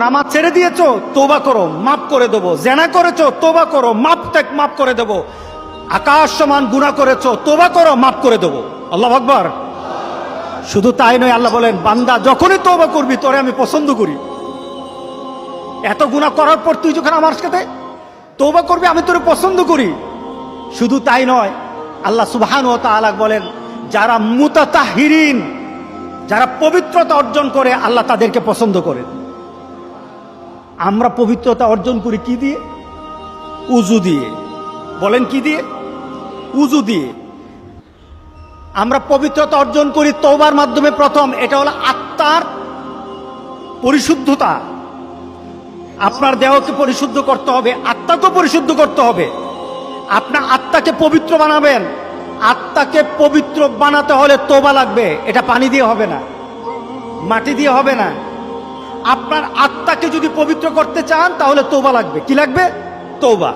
নামাজ ছেড়ে দিয়েছো, তওবা করো, মাফ করে দেবো। জেনা করেছো, তওবা করো, মাফ করে দেবো। আকাশ সমান গুনাহ করেছো, তওবা করো, মাফ করে দেবো। আল্লাহু আকবার। শুধু তাই নয়, আল্লাহ বলেন, বান্দা যখনই তওবা করবি তোরে আমি পছন্দ করি। এত গুনাহ করার পর তুই যখন আমার সাথে তওবা করবি, আমি তোরে পছন্দ করি। শুধু তাই নয়, আল্লাহ সুবহানাহু ওয়া তাআলা বলেন, যারা মুতাতাহহিরিন, যারা পবিত্রতা অর্জন করে, আল্লাহ তাদেরকে পছন্দ করেন। আমরা পবিত্রতা অর্জন করি কি দিয়ে? উযু দিয়ে। বলেন কি দিয়ে? উযু দিয়ে। আমরা পবিত্রতা অর্জন করি তওবার মাধ্যমে। প্রথম, এটা হলো আত্মার পরিশুদ্ধতা। আপনার দেহকে পরিশুদ্ধ করতে হবে, আত্মাকে পরিশুদ্ধ করতে হবে। আপনার আত্মাকে পবিত্র বানাবেন। আত্মাকে পবিত্র বানাতে হলে তওবা লাগবে। এটা পানি দিয়ে হবে না, মাটি দিয়ে হবে না। আপনার আত্মাকে যদি পবিত্র করতে চান তাহলে তওবা লাগবে। কি লাগবে? তওবা।